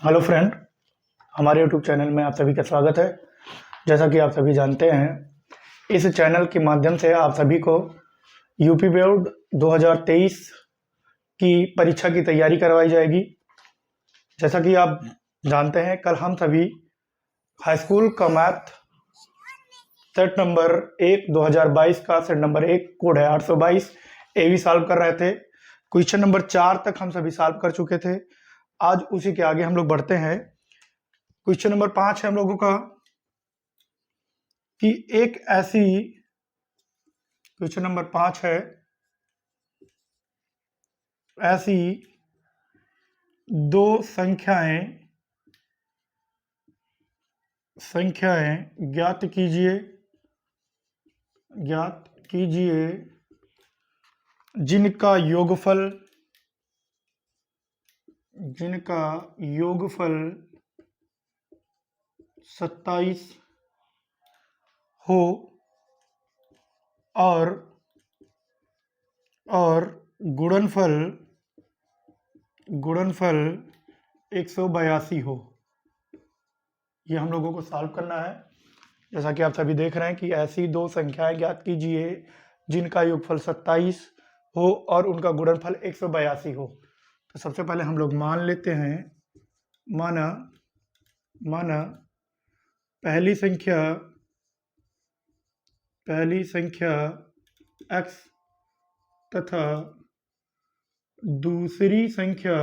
Hello friend, हमारे YouTube channel में आप सभी का स्वागत है। जैसा कि आप सभी जानते हैं, इस चैनल के माध्यम से आप सभी को यूपी बोर्ड 2023 की परीक्षा की तैयारी करवाई जाएगी। जैसा कि आप जानते हैं, कल हम सभी हाई स्कूल का मैथ सेट नंबर 1 2022 का सेट नंबर 1 कोड है 822 ए भी सॉल्व कर रहे थे। क्वेश्चन नंबर 4 तक हम सभी सॉल्व कर चुके थे। आज उसी के आगे हम लोग बढ़ते हैं। क्वेश्चन नंबर 5 है हम लोगों का कि एक ऐसी क्वेश्चन नंबर 5 है, ऐसी दो संख्याएं ज्ञात कीजिए जिनका योगफल 27 हो और गुणनफल 182 हो। ये हम लोगों को सॉल्व करना है। जैसा कि आप सभी देख रहे हैं कि ऐसी दो संख्याएं ज्ञात कीजिए जिनका योगफल 27 हो और उनका गुणनफल 182 हो। तो सबसे पहले हम लोग मान लेते हैं, माना पहली संख्या x तथा दूसरी संख्या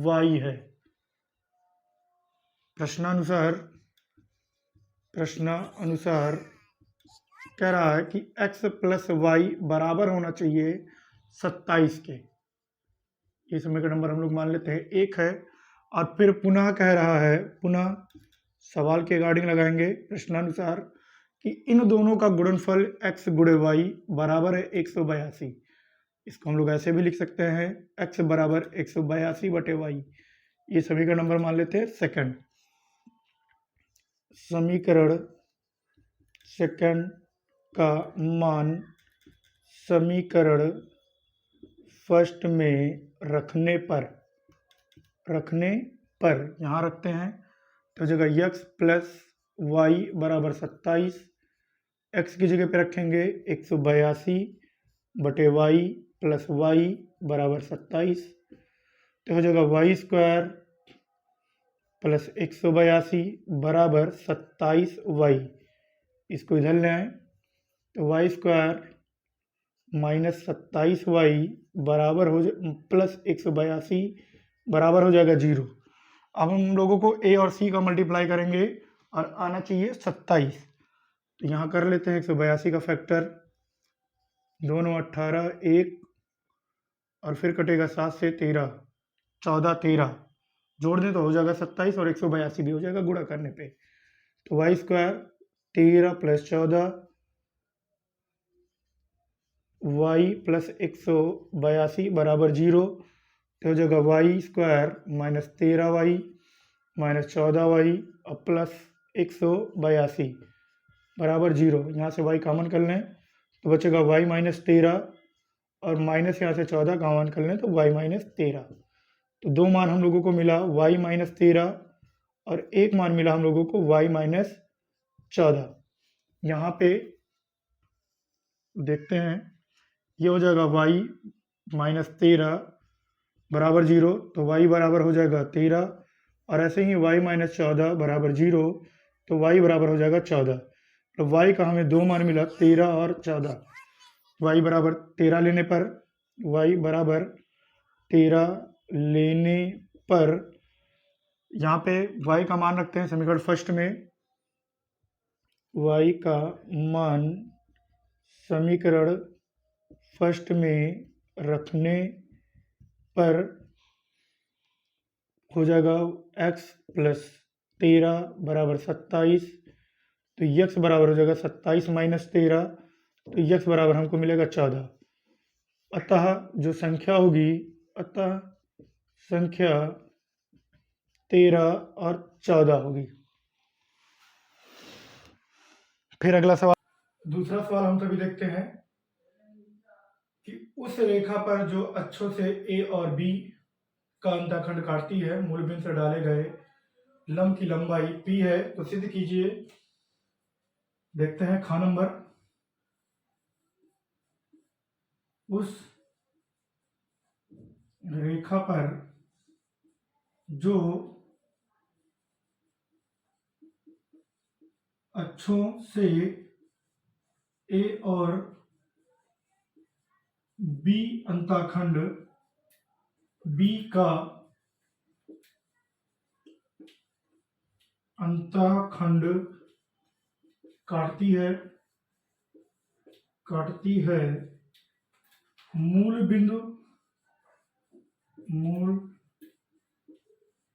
y है। प्रश्नानुसार कह रहा है कि x प्लस y बराबर होना चाहिए 27 के। ये समीकरण नंबर हम लोग मान लेते हैं 1 है। और फिर पुनः कह रहा है, पुनः सवाल के रिगार्डिंग लगाएंगे प्रश्नानुसार कि इन दोनों का गुणनफल x गुणे y बराबर है 182। इसको हम लोग ऐसे भी लिख सकते हैं, x बराबर 182 बटे y। ये समीकरण नंबर मान लेते हैं सेकंड। समीकरण सेकंड का मान समीकरण फर्स्ट में रखने पर यहाँ रखते हैं तो जगह x प्लस y बराबर 27, x की जगह पे रखेंगे 182 बटे y प्लस y बराबर 27। तो हो जाएगा वाई स्क्वायर प्लस 182 बराबर 27y। इसको इधर ले आए तो वाई स्क्वायर माइनस 27y बराबर हो प्लस 182 बराबर हो जाएगा 0। अब हम लोगों को a और c का मल्टीप्लाई करेंगे और आना चाहिए 27। तो यहाँ कर लेते हैं 182 का फैक्टर, दोनों 18, 1 और फिर कटेगा 7 से 13, 14, 13 जोड़ दें तो हो जाएगा 27 और 182 भी हो जाएगा गुणा करने पे। तो y square 13 plus 14 y plus 182 बराबर 0। तो हो जाएगा Y square minus 13y minus 14y और प्लस 182 बराबर 0। यहाँ से y कॉमन कर लें तो बचेगा y माइनस 13 और माइनस यहाँ से 14 कॉमन कर लें तो y माइनस 13। तो दो मान हम लोगों को मिला y माइनस 13 और एक मान मिला हम लोगों को y माइनस 14। यहाँ पे देखते हैं, ये हो जाएगा y माइनस 13 बराबर 0, तो y बराबर हो जाएगा 13 और ऐसे ही y माइनस 14 बराबर 0, तो y बराबर हो जाएगा 14। तो y का हमें दो मान मिला 13 और 14। y बराबर 13 लेने पर यहाँ पे y का मान रखते हैं समीकरण फर्स्ट में। y का मान समीकरण फर्स्ट में रखने पर हो जाएगा x प्लस 13 बराबर 27। तो x बराबर हो जाएगा 27 माइनस 13, तो x बराबर हमको मिलेगा 14। अतः जो संख्या होगी, अतः संख्या 13 और 14 होगी। फिर अगला सवाल, दूसरा सवाल हम सभी देखते हैं कि उस रेखा पर जो अक्षों से a और b का अंतःखंड काटती है, मूल बिंदु से डाले गए लंब की लंबाई p है, तो सिद्ध कीजिए। देखते हैं ख नंबर। उस रेखा पर जो अक्षों से a और b अंतःखंड b का अंतःखंड काटती है मूल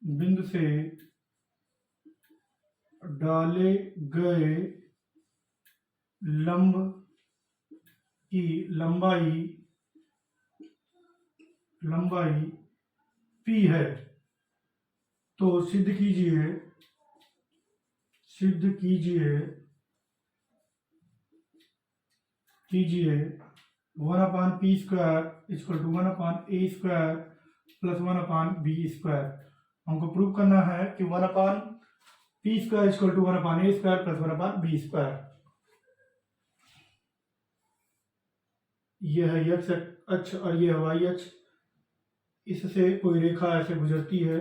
बिंदु से डाले गए लंब की लंबाई p है, तो सिद्ध कीजिए 1/p square equal to 1/a square plus 1/b square. हमको प्रूव करना है कि 1/p square equal to 1/a square plus 1/b square. यह है x अक्ष और यह है y अक्ष। इससे कोई रेखा ऐसे गुजरती है,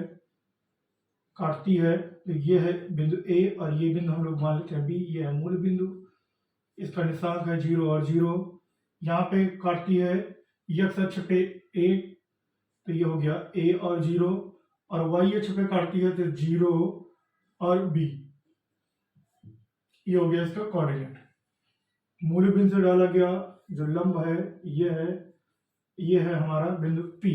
काटती है, तो ये है बिंदु A और ये बिंदु हम लोग मान लेते हैं B। ये है मूल बिंदु, इसका निशान है 0 और 0। यहाँ पे काटती है x अक्ष पे A, तो ये हो गया A और 0, और y अक्ष पे काटती है तो 0 और B, ये हो गया इसका कोऑर्डिनेट। मूल बिंदु से डाला गया जो लंब है ये है हमारा बिंदु P।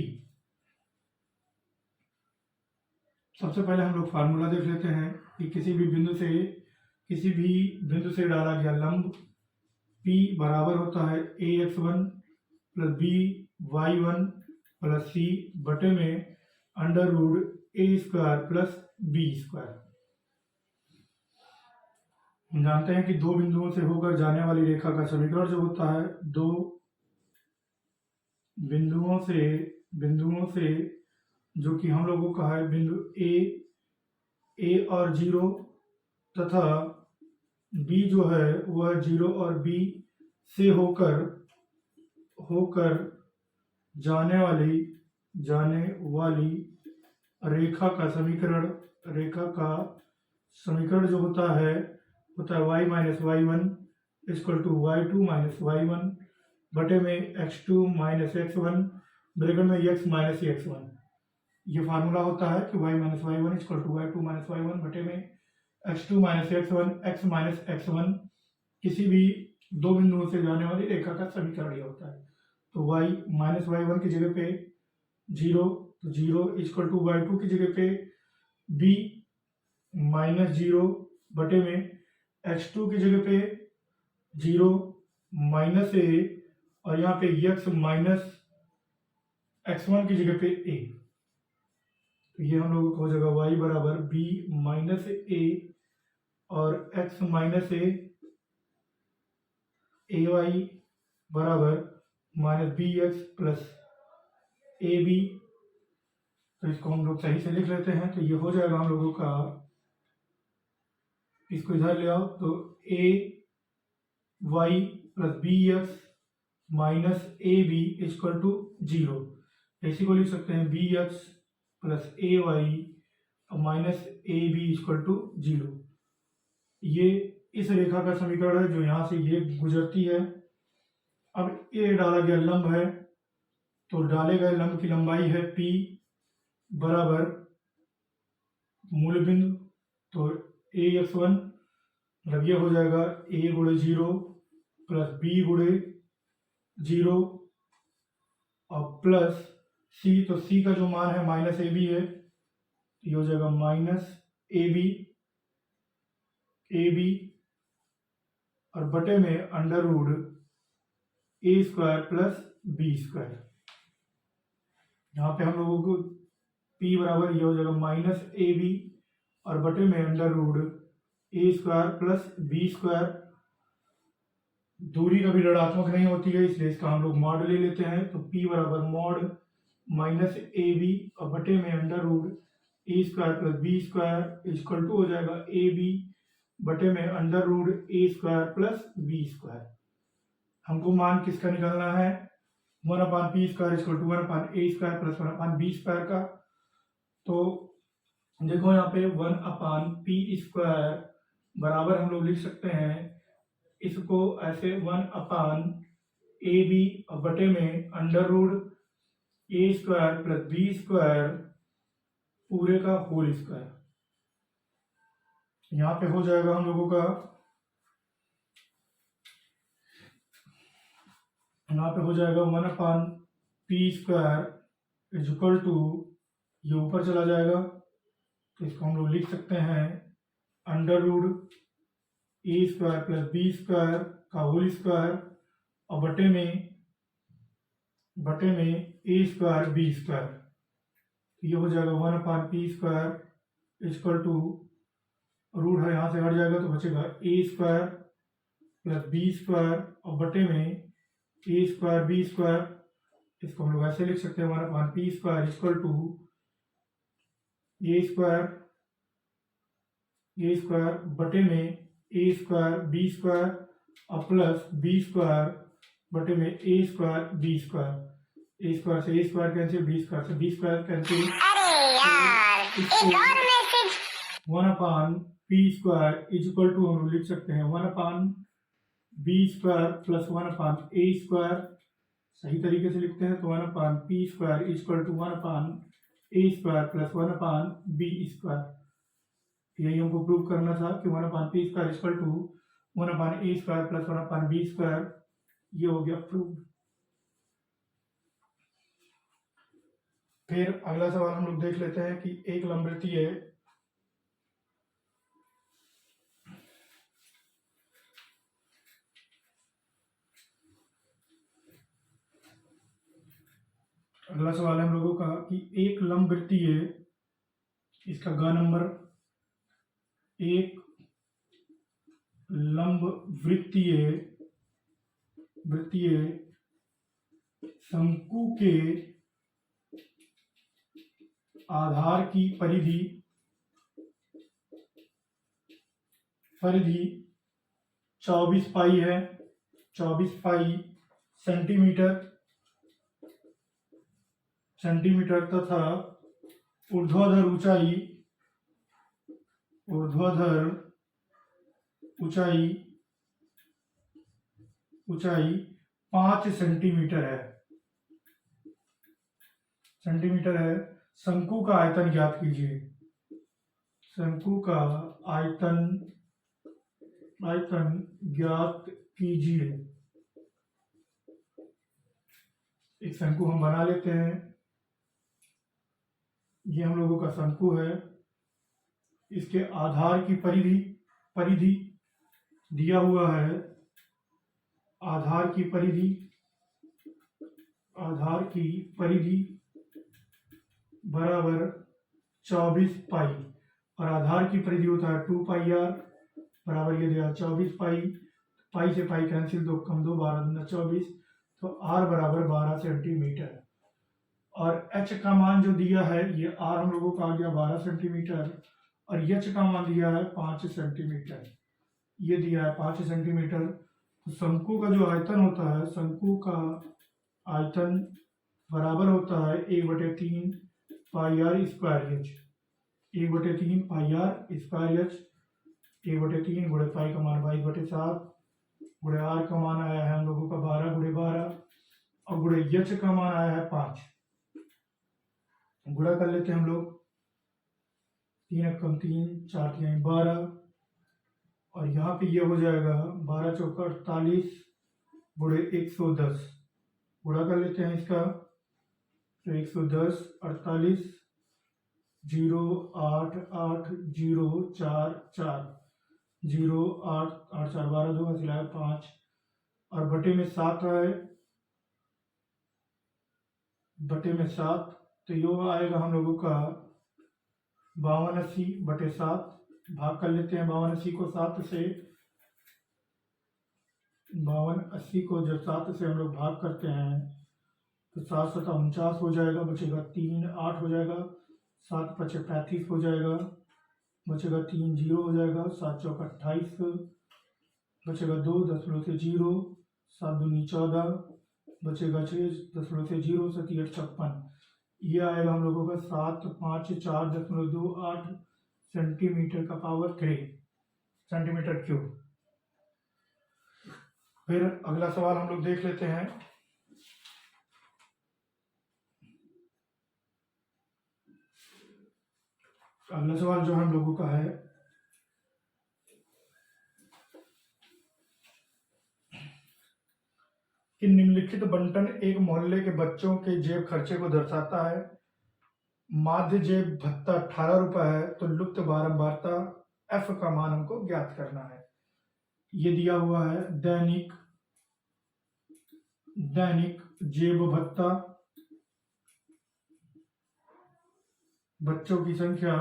सबसे पहले हम लोग फार्मूला देख लेते हैं कि किसी भी बिंदु से डाला गया लंब P बराबर होता है ax1 plus by1 plus c बटे में under root a square plus b square. हम जानते हैं कि दो बिंदुओं से होकर जाने वाली रेखा का समीकरण जो होता है, दो बिंदुओं से जो कि हम लोगों का है बिंदु A और 0 तथा B जो है वह 0 और B से होकर जाने वाली रेखा का समीकरण जो होता है y minus y1 equal to y2 minus y1 बटे में x2 माइनस x1 ब्रैकेट में x माइनस x1। ये फार्मूला होता है कि y minus y1 equal to y2 minus y1 बटे में x2 minus x1 x minus x1 किसी भी दो बिंदुओं से जाने वाली रेखा का समीकरण ये होता है। तो y माइनस y1 की जगह पे 0, तो 0 इक्वल टू y2 की जगह पे b माइनस 0 बटे में x2 की जगह पे 0 माइनस a, और यहाँ पे x माइनस x1 की जगह पे a। तो ये हम लोगों को हो जाएगा y बराबर b माइनस a और x माइनस ay बराबर माइनस bx प्लस ab। तो इसको हम लोग सही से लिख लेते हैं, तो ये हो जाएगा हम लोगों का, इसको इधर ले आओ तो a y plus bx minus ab equal to 0। इसी को लिख सकते हैं bx plus ay minus ab equal to 0। ये इस रेखा का समीकरण है जो यहाँ से ये गुजरती है। अब ये डाला गया लंब है, तो डाले गए लंब की लंबाई है p बराबर मूल बिंदु, तो ax1 मतलब ये हो जाएगा a गुणे 0 प्लस b गुणे 0 और प्लस c, तो c का जो मान है माइनस ab है, ये हो जाएगा माइनस ab और बटे में under root a square plus b square. यहाँ पे हम लोगों को p बराबर ये हो जाएगा माइनस ab और बटे में under root a square plus b square. दूरी कभी ऋणात्मक नहीं होती है, इसलिए इसका हम लोग मॉड ले लेते हैं, तो p बराबर मॉड माइनस ए बी और बटे में under root a square plus b square equal to हो जाएगा ए बी बटे में under root a square plus b square. हमको मान किसका निकालना है, 1/p square equal to 1/a square plus 1/b square का। तो देखो यहाँ पे 1/p स्क्वायर बराबर हम लोग लिख सकते हैं इसको ऐसे 1/ab और बटे में under root a square plus b square पूरे का होल स्क्वायर। यहाँ पे हो जाएगा हम लोगों का, यहाँ पे हो जाएगा 1/p square is equal to, ये ऊपर चला जाएगा तो इसको हम लोग लिख सकते हैं under root a square plus b square का होल स्क्वायर और बटे में ए स्क्वायर बी स्क्वायर। तो ये हो जाएगा 1/p square equal to, root है यहाँ से हट जाएगा तो बचेगा ए स्क्वायर प्लस बी स्क्वायर और बटे में ए स्क्वायर बी स्क्वायर। इसको हम लोग ऐसे लिख सकते हैं 1/p square equal to a square बटे में ए स्क्वायर बी स्क्वायर और प्लस बी स्क्वायर बटे में a square b square. A square से a square cancel, b square से b square cancel. 1/p square is equal to हम लोग लिख सकते हैं 1/b square plus 1/a square. सही तरीके से लिखते हैं तो 1/p square is equal to 1/a square plus 1/b square. यही हमको प्रूव करना था कि 1/p square is equal to 1/a square plus 1/b square. ये हो गया प्रूव। फिर अगला सवाल हम लोग देख लेते हैं कि एक लंबवृत्तीय अगला सवाल है हम लोगों का कि एक लंबवृत्तीय, इसका ग नंबर, एक लंबवृत्तीय शंकु के आधार की परिधि 24 पाई है, 24 पाई सेंटीमीटर तथा ऊर्ध्वाधर ऊंचाई 5 सेंटीमीटर है। शंकु का आयतन ज्ञात कीजिए। शंकु का आयतन ज्ञात कीजिए। एक शंकु हम बना लेते हैं। ये हम लोगों का शंकु है। इसके आधार की परिधि दिया हुआ है। आधार की परिधि बराबर 24 पाई और आधार की परिधि होता है 2 पाई आर बराबर ये दिया 24 पाई। पाई से पाई कैंसिल, 2 कम 2 12 24, तो आर बराबर 12 सेंटीमीटर। और एच का मान जो दिया है, ये आर हम लोगों का आ गया 12 सेंटीमीटर और एच का मान दिया है 5 सेंटीमीटर। ये दिया है 5 सेंटीमीटर। तो शंकु का जो आयतन होता है, शंकु का आयतन बराबर होता है 1/3 pi r square h. 1/3 pi r square h. 1/3 गुणे पाई का मान 22/7 गुणे आर का मान आया है हम लोगों का 12 गुणे 12 और गुणे एच का मान आया है 5। गुणा कर लेते हैं हम लोग। 3 कम 3 4 3 12 और यहाँ पे ये हो जाएगा 12 चौका 48 गुणे 110। गुणा कर लेते हैं इसका तो 110 48 0 8 8 0 4 4 0 8 8 4 12 2 सिलाया 5 और बटे में 7 है। बटे में 7 तो यो आएगा हम लोगों का 5280/7। भाग कर लेते हैं 5280 को 7 से। 5280 को जब 7 से हम लोग भाग करते हैं तो 7×7 = 49 हो जाएगा, बचेगा 3 8 हो जाएगा, 7×5 = 35 हो जाएगा, बचेगा 3 0 हो जाएगा, 7×4 = 28, बचेगा 2 दशमलव से 0, 7×2 = 14, बचेगा 6 दशमलव से 0, 7×8 = 56। ये आएगा हम लोगों का 754.28 सेंटीमीटर का पावर 3 सेंटीमीटर क्यूब। फिर अगला सवाल हम लोग देख लेते हैं। अगला सवाल जो हम लोगों का है, कि निम्नलिखित बंटन एक मोहल्ले के बच्चों के जेब खर्चे को दर्शाता है। माध्य जेब भत्ता 18 रुपये है, तो लुप्त बारंबारता एफ का मान हमको ज्ञात करना है। ये दिया हुआ है दैनिक जेब भत्ता, बच्चों की संख्या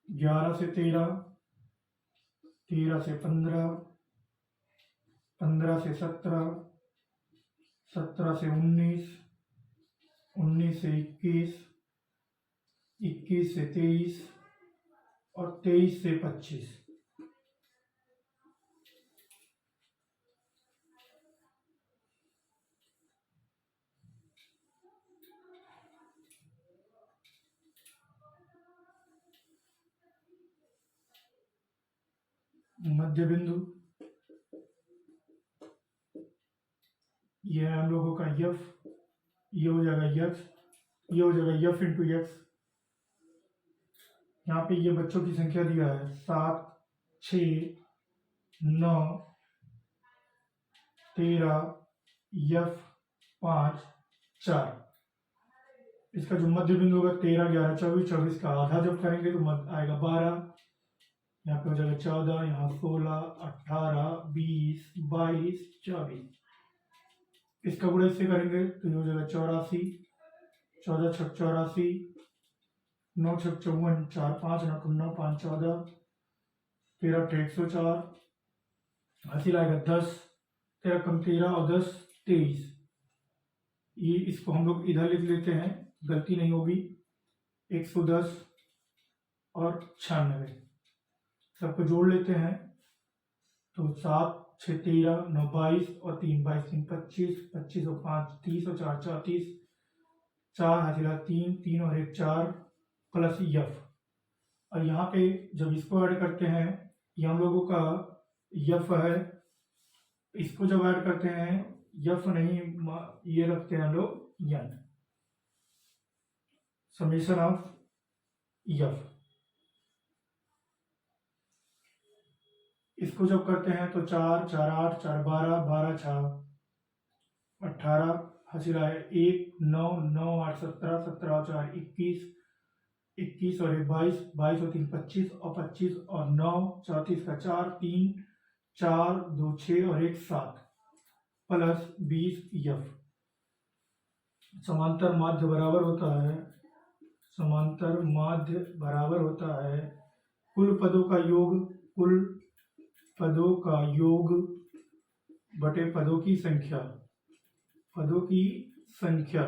11 से 13, 13 से 15, 15 से 17, 17 से 19, 19 से 21, 21 से 23 और 23 से 25। मध्य बिंदु ये है हम लोगों का यफ, ये हो जाएगा यक्स, ये हो जाएगा यफ इंटू यक्स। यहाँ पे ये बच्चों की संख्या दिया है 7 6 9 13, यफ 5 4। इसका जो मध्य बिंदु होगा 13 11 24, 24 का आधा जब करेंगे तो मध्य आएगा 12, यहाँ पे हो जाएगा 14, यहाँ 16 18 20 22 24। इसका गुणा इससे करेंगे तो ये हो जाएगा 84, 14 छक 84, 9 छक 54, 4 5 9 9 5 14, 13 1 104, हासिल आएगा 10, 13 कम 13 और 10 23। ये इसको हम लोग इधर लिख लेते हैं, गलती नहीं होगी। 110 और 96 सबको जोड़ लेते हैं तो 7 6 13 9 22 और 3 22 3 25, 25 और 5 30 और 4 34, 4 हासिला 3 3 और 1 4 प्लस यफ। और यहाँ पे जब इसको ऐड करते हैं, ये हम लोगों का यफ है, इसको जब ऐड करते हैं यफ नहीं, ये रखते हैं हम लोग यन, समेशन ऑफ यफ। इसको जब करते हैं तो 4 4 8 4 12, 12 6 18, हासिल आए 1 9 9 8 17, 17 और 4 21, 21 और 1 22, 22 और 3 25 और 25 और 9 34 का 4 3 4 2 6 और 1 7 प्लस 20 यफ। समांतर माध्य बराबर होता है, समांतर माध्य बराबर होता है कुल पदों का योग, कुल पदों का योग बटे पदों की संख्या, पदों की संख्या।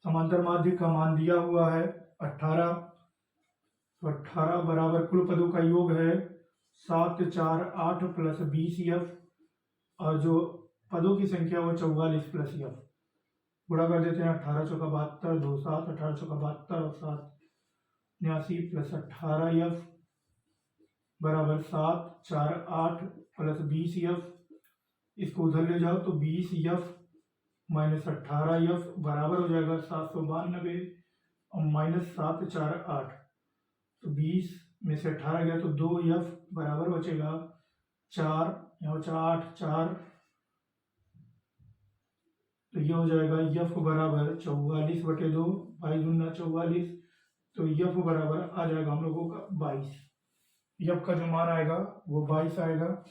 समांतर माध्य का मान दिया हुआ है 18, तो 18 बराबर कुल पदों का योग है 7 4 8 प्लस 20 यफ, और जो पदों की संख्या वो 44 प्लस यफ। गुणा कर देते हैं, 18 चौका 72 2 7, 18 चौका 72 और 7 89 प्लस 18 यफ बराबर 7 4 8 प्लस 20 यफ। इसको उधर ले जाओ तो 20 यफ माइनस 18 यफ बराबर हो जाएगा 792 और माइनस 7 4 8, तो 20 में से 18 गया तो 2 यफ बराबर बचेगा 4, यहाँ बचा 8 4, तो ये हो जाएगा यफ बराबर 44 बटे 2, 22 दूना 44, तो यफ बराबर आ जाएगा हम लोगों का 22। यफ का जो मान आएगा वो 22 आएगा।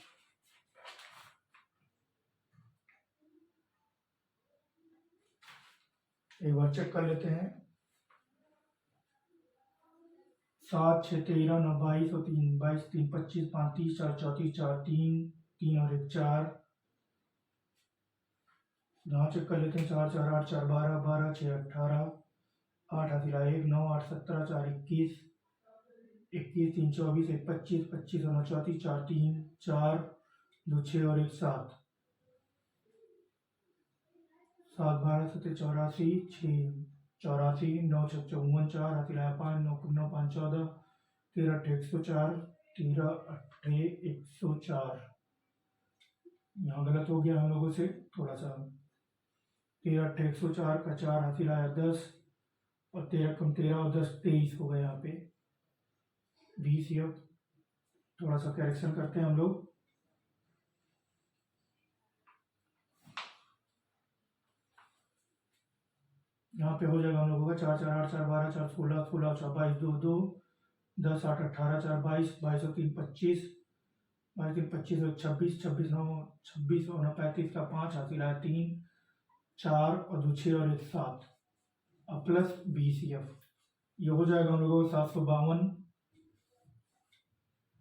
एक बार चेक कर लेते हैं। 7 6 13 9 22 और 3 22 3 25 5 30 4 34 4 3 3 और 1 4। यहाँ चेक कर लेते हैं। 4 4 8 4 12 12 6 18 8 हाथ हिला 1 9 8 17 4 21 21 3 24 1 25 25 और 9 34 4 3 4 2 6 और 1 7 7 12 17 84 6 84 9 6 54 4 हाथ हिलाया 5 9 9 5 14 13 8 104 13 8 104। यहाँ गलत हो गया हम लोगों से थोड़ा सा। 13 8 104 का 4 हाथ हिलाया 10 और 13 कम 13 और 10 23 हो गया यहाँ पे 20। अब थोड़ा सा करेक्शन करते हैं हम लोग। यहाँ पे हो जाएगा हम लोगों का 4 4 8 4 12 4 16 16 4 22 2 2 10 8 18 4 22 22 और 3 25 22 3 25 और 26 26 9 26 और 9 35 का 5 हाथ हिलाया 3 4 और 2 6 और 1 7 और प्लस 20। ये हो जाएगा हम लोगों को 752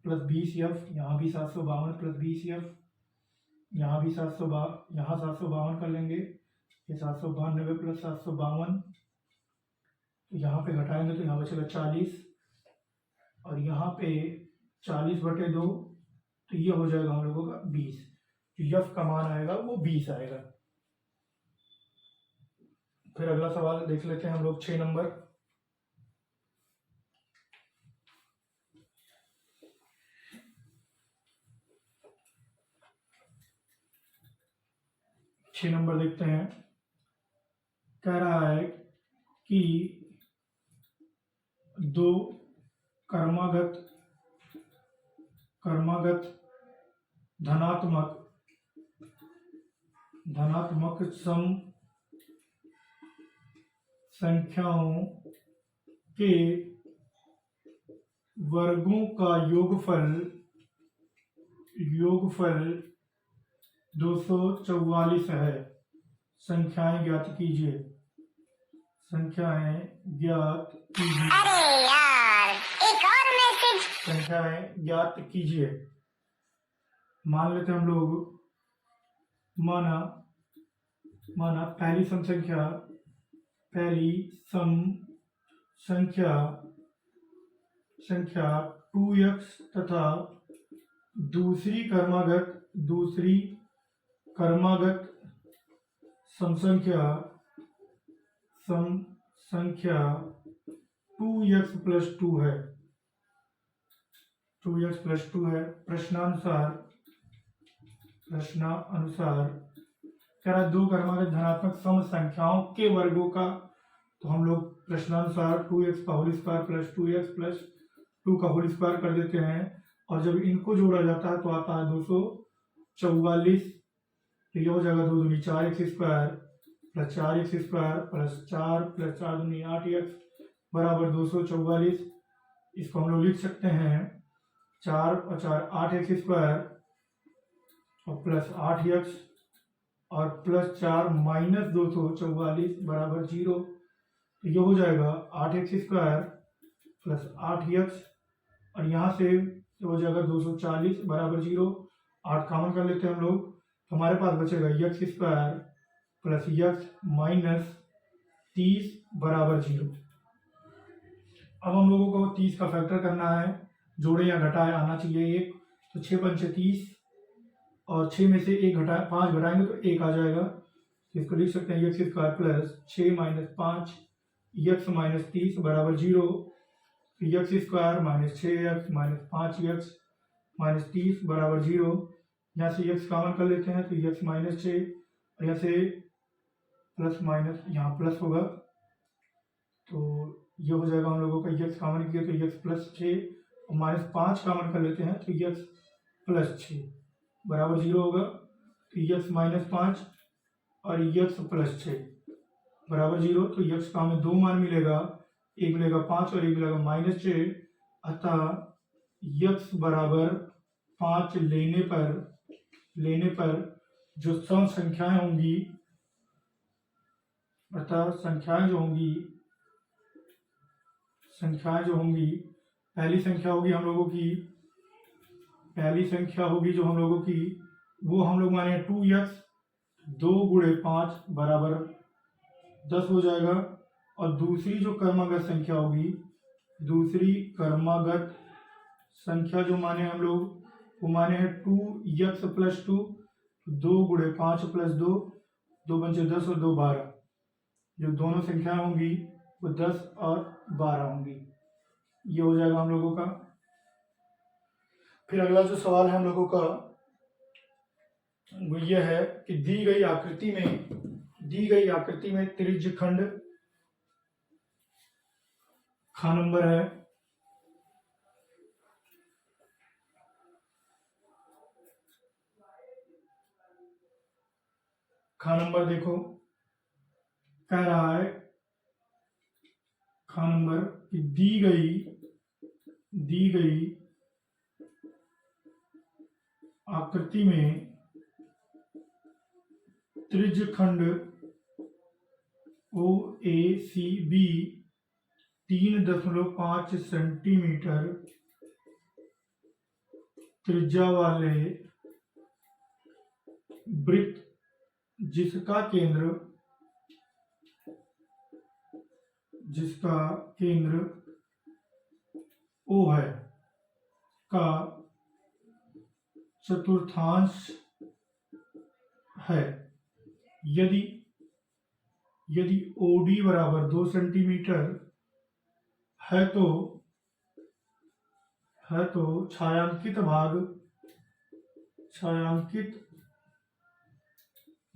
प्लस 20 यहाँ भी 752 प्लस 20 यहाँ भी 752 यहाँ 752 कर लेंगे। ये 792 प्लस 752 तो यहाँ पे घटाएंगे तो यहाँ बचेगा 40 और यहाँ पे 40/2 तो ये हो जाएगा हम लोगों का 20। तो यफ का मान आएगा वो 20 आएगा। फिर अगला सवाल देख लेते हैं हम लोग 6 नंबर। देखते हैं। कह रहा है कि दो कर्मागत धनात्मक सम संख्याओं के वर्गों का योगफल 244 है। संख्याएं ज्ञात कीजिए। संख्याएं ज्ञात कीजिए। मान लेते हैं हम लोग। माना पहली सम संख्या 2x तथा दूसरी कर्मागत सम संख्या 2x + 2 है। 2x + 2 है। प्रश्नानुसार कह रहा दो कर्मागत धनात्मक सम संख्याओं के वर्गों का। तो हम लोग प्रश्नानुसार 2x का होल स्क्वायर प्लस 2x + 2 का होल स्क्वायर कर देते हैं और जब इनको जोड़ा जाता है तो आता है 244। तो ये हो जाएगा 2 दूनी 4x² + 4x² + 4 + 4 दूनी 8x बराबर 244। इसको हम लोग लिख सकते हैं 4 और 4 8x² और प्लस 8x और प्लस 4 माइनस 244 बराबर 0। तो ये हो जाएगा 8x² प्लस 8x और यहाँ से हो जाएगा 240 बराबर 0। 8 कॉमन कर लेते हैं हम लोग। तो हमारे पास बचेगा x² प्लस x माइनस 30 बराबर 0। अब हम लोगों को 30 का फैक्टर करना है। जोड़े या घटाए आना चाहिए 1। तो 6 × 5 = 30 और 6 में से 5 घटाएंगे तो 1 आ जाएगा। तो इसको लिख सकते हैं x² प्लस 6 - 5 x - 30 बराबर 0। तो x² - 6x - 5x - 30 बराबर 0। यहाँ से x कॉमन कर लेते हैं तो x - 6 और यहाँ से प्लस माइनस यहाँ प्लस होगा। तो ये हो जाएगा हम लोगों का x कॉमन किया तो x + 6 और -5 कॉमन कर लेते हैं तो x + 6 बराबर 0 होगा। तो x - 5 और x + 6 बराबर 0। तो x का हमें 2 मान मिलेगा। एक मिलेगा 5 और एक मिलेगा -6। अतः x बराबर 5 लेने पर जो सम संख्याएं होंगी अर्थात संख्याएं जो होंगी पहली संख्या होगी हम लोगों की, पहली संख्या होगी जो हम लोगों की, वो हम लोग माने 2x, 2 × 5 बराबर 10 हो जाएगा। और दूसरी जो क्रमागत संख्या होगी, दूसरी क्रमागत संख्या जो माने हम लोग, वो माने हैं 2x + 2, 2 × 5 + 2, 2 पंचे 10 और 2 12। जो दोनों संख्याएं होंगी वो 10 और 12 होंगी। ये हो जाएगा हम लोगों का। फिर अगला जो सवाल है हम लोगों का वो ये है कि दी गई आकृति में त्रिज्यखंड ख नंबर है, ख नंबर देखो कह रहा है, ख नंबर कि दी गई आकृति में त्रिज्यखंड OACB 3.5 सेंटीमीटर त्रिज्या वाले वृत्त जिसका केंद्र O है का चतुर्थांश है। यदि OD बराबर 2 सेंटीमीटर है तो छायांकित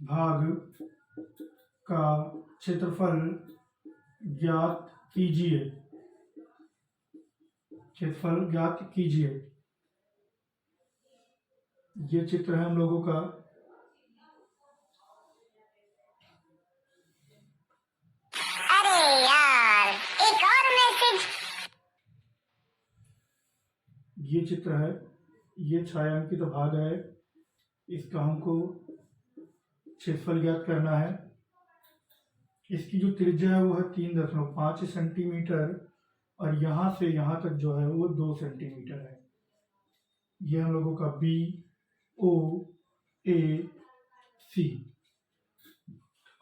भाग का क्षेत्रफल ज्ञात कीजिए। ये चित्र है हम लोगों का। अरे यार, एक और मैसेज। ये चित्र है, ये छायांकित भाग है, इसका हमको क्षेत्रफल ज्ञात करना है। इसकी जो त्रिज्या है वो है 3.5 सेंटीमीटर और यहाँ से यहाँ तक जो है वो 2 सेंटीमीटर है। ये हम लोगों का BOAC।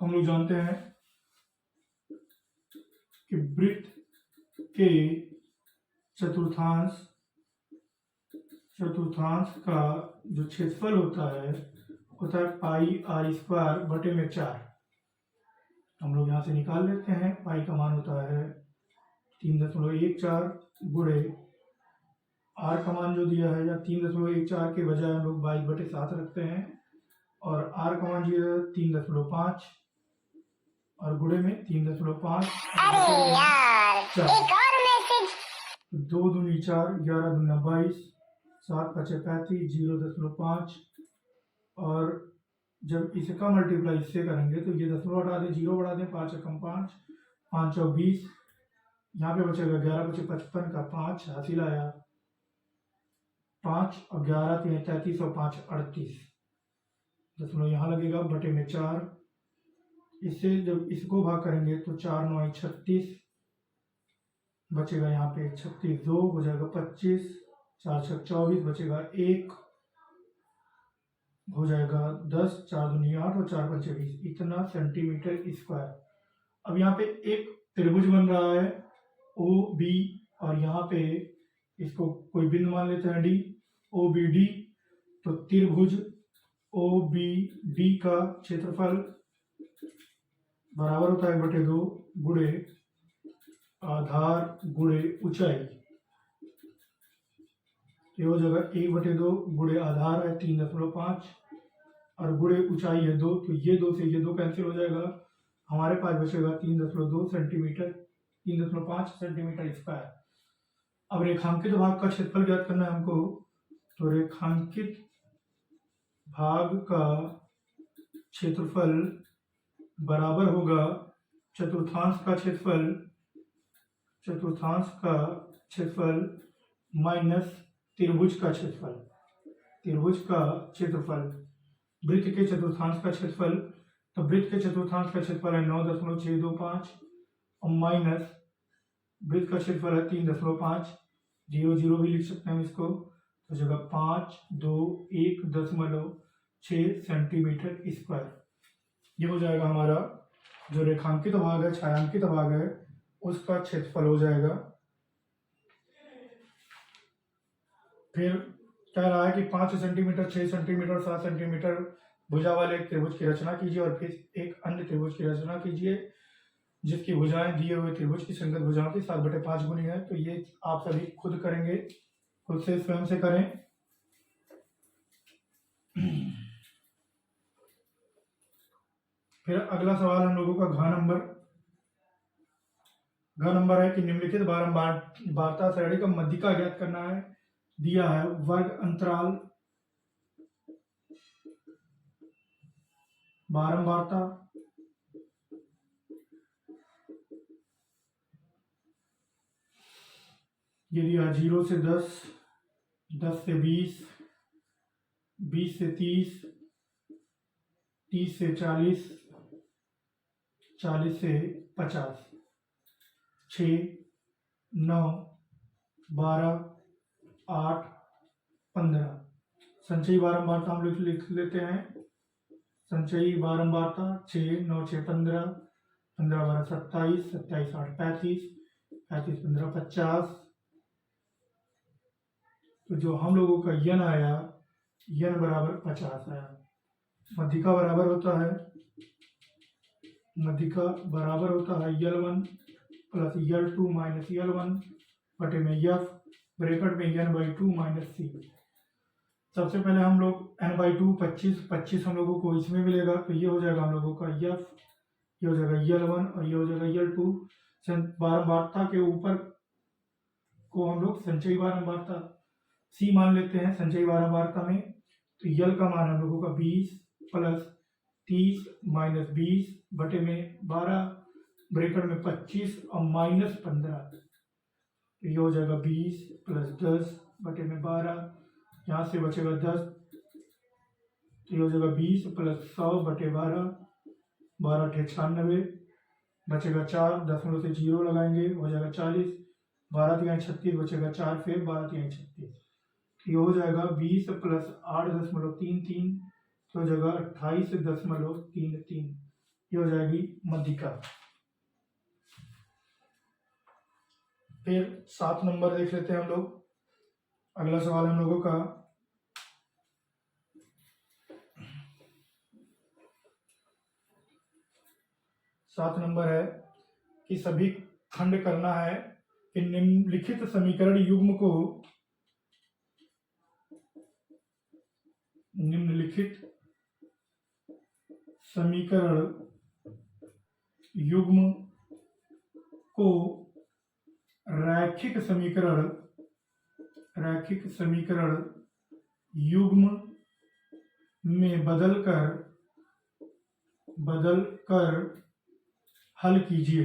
हम लोग जानते हैं कि वृत्त के चतुर्थांश का जो क्षेत्रफल होता है πr²/4। हम लोग यहाँ से निकाल लेते हैं। पाई का मान होता है 3.14 गुणे आर का मान जो दिया है, या 3.14 के बजाय हम लोग 22/7 रखते हैं, और आर का मान दिया है 3.5 और गुणे में 3.5। अरे यार, एक और मैसेज। 2 दूनी 4, 11 दूना 22, 7 पचे 35, 0.5। और जब इसका मल्टीप्लाई इससे करेंगे तो ये 10 हटा दें, 0 बढ़ा दें, 5 एकम 5, 5 और 20। यहाँ पे बचेगा 11 बचे 55 का 5 हासिल आया 5 और 11 3 33 और 5 38। दशमलव यहाँ लगेगा बटे में 4। इससे जब इसको भाग करेंगे तो 4 9 36 बचेगा, यहाँ पे 36 2 हो जाएगा 25, 4 6 24 बचेगा 1 हो जाएगा 10, 4 दूनी 8 और 4 पंचे 20, इतना सेंटीमीटर स्क्वायर। अब यहाँ पे एक त्रिभुज बन रहा है OB और यहाँ पे इसको कोई बिंदु मान लेते हैं D, OBD। तो त्रिभुज OBD का क्षेत्रफल बराबर होता है बटे 2 गुणे आधार गुणे ऊंचाई। ये हो जाएगा 1/2 गुणे आधार है 3.5 और गुणे ऊंचाई है 2, तो ये 2 से ये 2 कैंसिल हो जाएगा। हमारे पास बचेगा 3.2 सेंटीमीटर, 3.5 सेंटीमीटर स्क्वायर। अब रेखांकित भाग का क्षेत्रफल ज्ञात करना है हमको। तो रेखांकित भाग का क्षेत्रफल बराबर होगा चतुर्थांश का क्षेत्रफल माइनस त्रिभुज का क्षेत्रफल। वृत्त के चतुर्थांश का क्षेत्रफल, तो वृत्त के चतुर्थांश का क्षेत्रफल है 9.625 और माइनस वृत्त का क्षेत्रफल है 3.5। 0 भी लिख सकते हैं हम इसको, तो जगह 521.6 सेंटीमीटर स्क्वायर। ये हो जाएगा हमारा जो रेखांकित भाग है, छायांकित भाग है, उसका क्षेत्रफल हो जाएगा। फिर कह रहा है कि 5 सेंटीमीटर, 6 सेंटीमीटर, 7 सेंटीमीटर भुजा वाले एक त्रिभुज की रचना कीजिए और फिर एक अन्य त्रिभुज की रचना कीजिए जिसकी भुजाएं दिए हुए त्रिभुज की संगत भुजाओं की 7/5 गुनी है। तो ये आप सभी खुद करेंगे, खुद से स्वयं से करें। फिर अगला सवाल हम लोगों का घ नंबर है कि निम्नलिखित बारंबारता श्रेणी का मध्यिका ज्ञात करना है। दिया है वर्ग अंतराल बारंबारता, ये दिया 0 से 10, 10 से 20, 20 से 30, 30 से 40, 40 से 50, 6, 9, 12, 8, 15। संचयी बारंबारता हम लोग लिख लेते हैं। संचयी बारंबारता 6, 9, 6, 15, 15, 12, 27, 27, 8, 35, 35, 15, 50। तो जो हम लोगों का यन आया, यन बराबर 50 आया। मध्यिका बराबर होता है, मध्यिका बराबर होता है L1 plus L2 minus L1 बटे में F ब्रैकेट में n/2 माइनस C। सबसे पहले हम लोग n/2 25 हम लोगों को इसमें मिलेगा, तो ये हो जाएगा हम लोगों का F, ये हो जाएगा L1 और ये हो जाएगा L2। बारंबारता के ऊपर को हम लोग संचयी बारंबारता C मान लेते हैं संचयी बारंबारता में। तो L का मान हम लोगों का 20 प्लस 30 माइनस 20 बटे में 12 ब्रैकेट में 25 और माइनस 15। तो ये हो जाएगा 20 प्लस 10 बटे में 12, यहाँ से बचेगा 10, तो ये हो जाएगा 20 प्लस 100 बटे 12, 12 × 96 बचेगा 4, दशमलव से 0 लगाएंगे हो जाएगा 40, 12 × 36 बचेगा 4, फिर 12 × 36, ये हो जाएगा 20 प्लस 8.33, तो हो जाएगा 28.33। ये हो जाएगी मध्यिका। फिर 7 नंबर देख लेते हैं हम लोग। अगला सवाल हम लोगों का 7 नंबर है कि सभी खंड करना है कि निम्नलिखित समीकरण युग्म को रैखिक समीकरण युग्म में बदलकर हल कीजिए।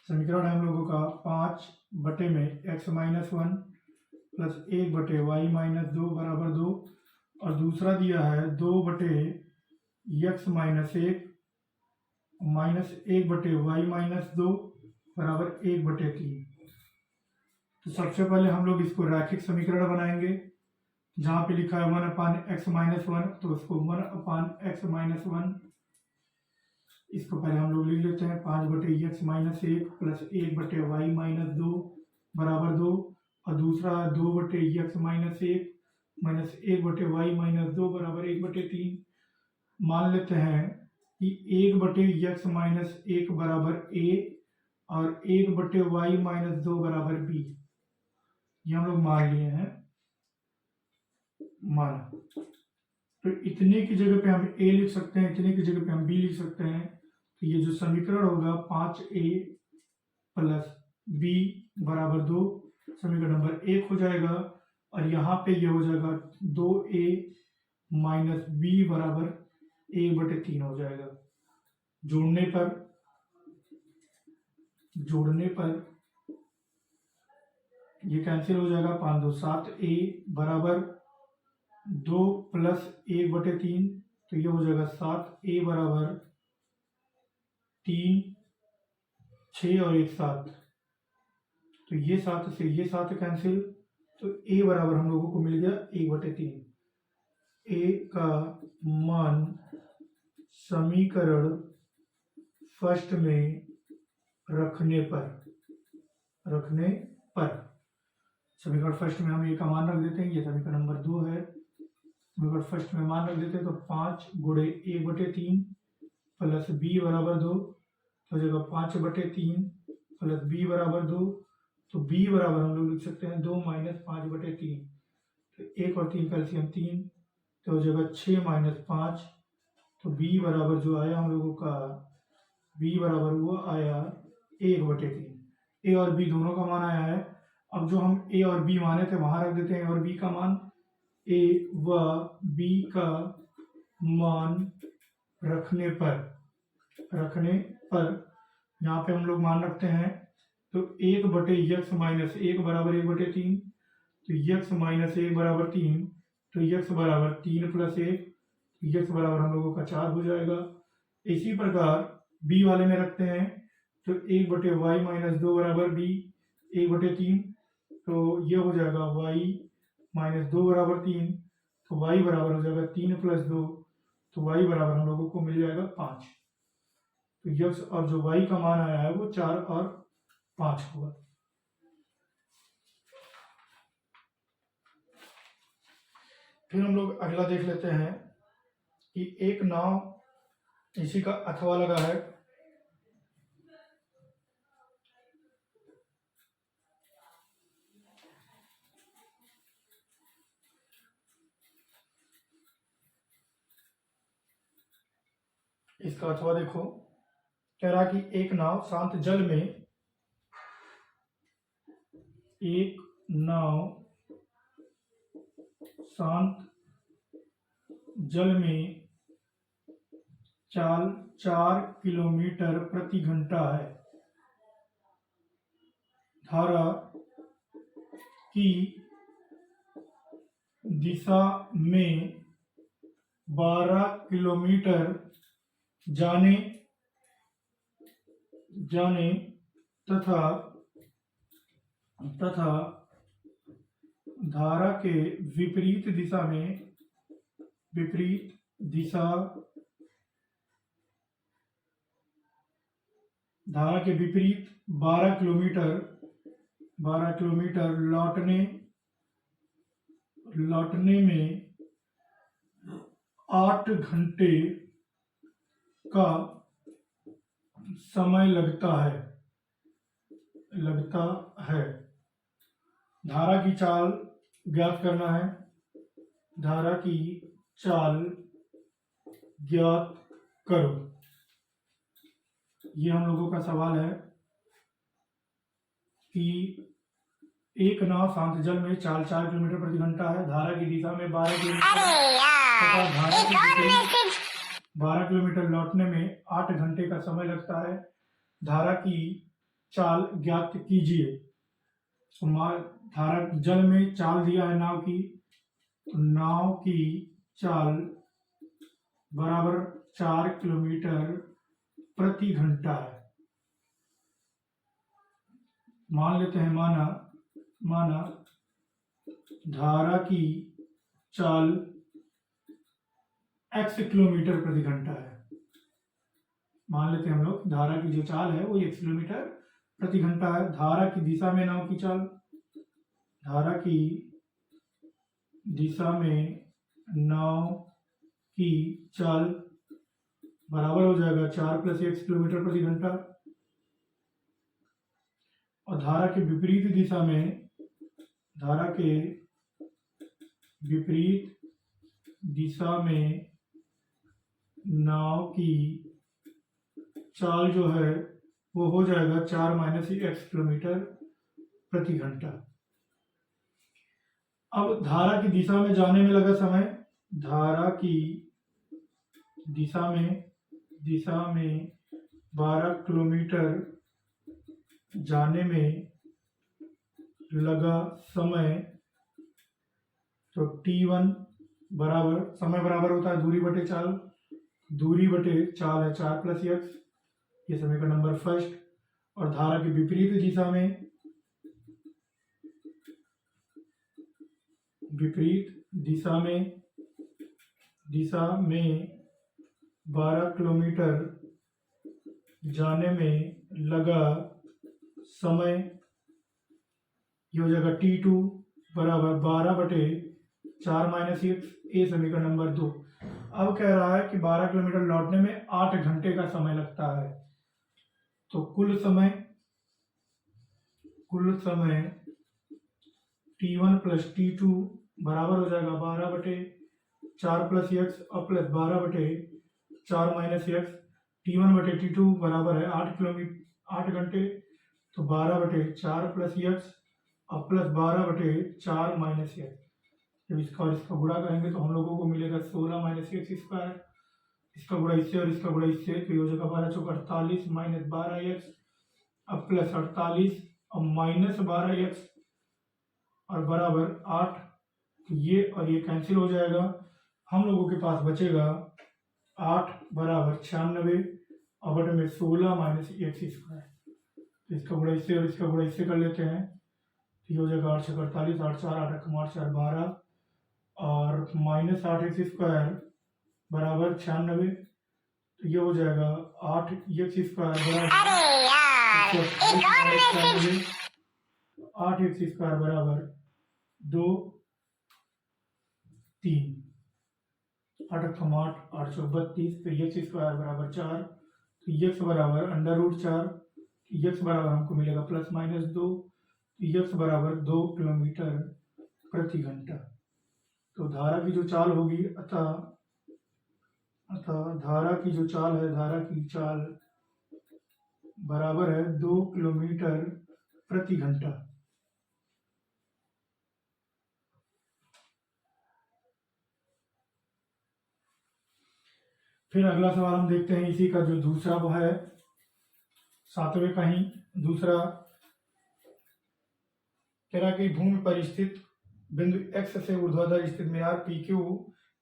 समीकरण हम लोगों का 5 बटे में x माइनस 1 प्लस 1 बटे वाई माइनस 2 बराबर 2, और दूसरा दिया है 2 बटे x माइनस 1 माइनस 1 बटे वाई माइनस 2 बराबर 1 बटे 3। तो सबसे पहले हम लोग इसको रैखिक समीकरण बनाएंगे। जहाँ पे लिखा है 1/x माइनस 1, तो उसको 1/x माइनस 1 इसको पहले हम लोग लिख लेते हैं। 5 बटे x माइनस 1 प्लस 1 बटे वाई माइनस 2 बराबर 2, और दूसरा 2 बटे x माइनस 1 माइनस 1 बटे वाई माइनस 2 बराबर 1 बटे 3। मान लेते हैं कि 1 बटे x माइनस 1 बराबर a और 1 बटे वाई माइनस 2 बराबर b, ये हम लोग मान लिए हैं। माना तो इतने की जगह पे हम a लिख सकते हैं, इतने की जगह पे हम b लिख सकते हैं। तो ये जो समीकरण होगा 5a प्लस b बराबर 2, समीकरण नंबर 1 हो जाएगा। और यहाँ पे ये हो जाएगा 2a माइनस b बराबर 1 बटे 3 हो जाएगा। जोड़ने पर ये कैंसिल हो जाएगा। 5 2 7a बराबर 2 प्लस 1 बटे 3, तो ये हो जाएगा 7a बराबर 3 6 और 1 7, तो ये 7 से ये 7 कैंसिल, तो a बराबर हम लोगों को मिल गया 1/3। a का मान समीकरण फर्स्ट में रखने पर समीकरण फर्स्ट में हम a का मान रख देते हैं, ये समीकरण नंबर 2 है। समीकरण फर्स्ट में मान रख देते हैं, तो 5 गुणे 1/3 प्लस b बराबर 2, तो जगह 5/3 प्लस b बराबर 2, तो b बराबर हम लोग लिख सकते हैं 2 माइनस 5/3, तो 1 और 3 कैल्शियम 3, तो जगह 6 माइनस 5, तो b बराबर जो आया हम लोगों का, b बराबर वो आया 1/3। a और b दोनों का मान आया है। अब जो हम a और b माने थे वहां रख देते हैं a और b का मान। a व b का मान रखने पर यहाँ पे हम लोग मान रखते हैं, तो 1/x माइनस 1 बराबर 1/3, तो x माइनस 1 बराबर 3, तो x बराबर 3 प्लस 1, x बराबर हम लोगों का 4 हो जाएगा। इसी प्रकार b वाले में रखते हैं, तो 1/y माइनस 2 बराबर b 1/3, तो ये हो जाएगा y माइनस 2 बराबर 3, तो y बराबर हो जाएगा 3 प्लस 2, तो y बराबर हम लोगों को मिल जाएगा 5। तो x और जो y का मान आया है वो 4 और 5 होगा। फिर हम लोग अगला देख लेते हैं कि एक नाव इसी का अथवा लगा है, इसका अथवा देखो, कह रहा कि एक नाव शांत जल में चाल 4 किलोमीटर प्रति घंटा है। धारा की दिशा में 12 किलोमीटर जाने तथा धारा के विपरीत दिशा 12 किलोमीटर लौटने में 8 घंटे का समय लगता है। धारा की चाल ज्ञात करना है। धारा की चाल ज्ञात करो, ये हम लोगों का सवाल है कि एक नाव शांत जल में चाल 4 किलोमीटर प्रति घंटा है। धारा की दिशा में 12 किलोमीटर अरे यार, तथा धारा एक और की मैसेज। 12 किलोमीटर लौटने में 8 घंटे का समय लगता है। धारा की चाल ज्ञात कीजिए। तो धारा जल में चाल दिया है नाव की, तो नाव की चाल बराबर 4 किलोमीटर प्रति घंटा है। मान लेते हैं, माना धारा की चाल x किलोमीटर प्रति घंटा है। मान लेते हैं हम लोग धारा की जो चाल है वो x किलोमीटर प्रति घंटा है। धारा की दिशा में नाव की चाल, धारा की दिशा में नाव की चाल बराबर हो जाएगा 4 + x किलोमीटर प्रति घंटा, और धारा के विपरीत दिशा में नाव की चाल जो है वो हो जाएगा 4 - x किलोमीटर प्रति घंटा। अब धारा की दिशा में जाने में लगा समय, धारा की दिशा में 12 किलोमीटर जाने में लगा समय, तो t1 बराबर, समय बराबर होता है दूरी बटे चाल है 4 + x, ये समीकरण नंबर फर्स्ट। और धारा की विपरीत दिशा में 12 किलोमीटर जाने में लगा समय, ये हो जाएगा T2 बराबर 12/4 माइनस एक्स। ए समीकरण नंबर 2। अब कह रहा है कि 12 किलोमीटर लौटने में 8 घंटे का समय लगता है, तो कुल समय T1 प्लस T2 बराबर हो जाएगा 12/4 प्लस एक्स और प्लस 12/4 माइनस एक्स। T1/T2 बराबर है 8 घंटे, तो 12/4 प्लस एक्स और प्लस 12/4 माइनस एक्स। जब इसका और इसका गुणा करेंगे तो हम लोगों को मिलेगा 16 माइनस एक्स स्क्वायर। इसका गुणा इससे और इसका गुणा इससे, तो ये हो जाएगा 12 चौक 48 माइनस 12x अब प्लस 48 और माइनस 12x और बराबर 8। तो ये और ये कैंसिल हो जाएगा, हम लोगों के पास बचेगा 8 बराबर 96 और बटे में 16 माइनस एक्स स्क्वायर। तो इसका गुणा इससे और इसका गुणा इससे कर लेते हैं, तो ये हो जाएगा 8 छः 48, 8 4 8 8 4 12 और माइनस 8x स्क्वायर बराबर 96। तो ये हो जाएगा 8x स्क्वायर बराबर अरे यार एक और मैसेज 8x स्क्वायर बराबर 2 3 8 8 8 32, फिर x स्क्वायर बराबर 4, तो x बराबर √4, x बराबर हमको मिलेगा प्लस माइनस 2, x बराबर 2 किलोमीटर प्रति घंटा। तो धारा की जो चाल होगी अतः धारा की चाल बराबर है 2 किलोमीटर प्रति घंटा। फिर अगला सवाल हम देखते हैं इसी का जो दूसरा वो है 7वें का ही दूसरा। कह रहा कि भूमि पर स्थित बिंदु x से ऊर्ध्वाधर स्थित मीनार PQ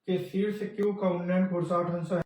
के शीर्ष Q का उन्नयन कोण 60 अंश है।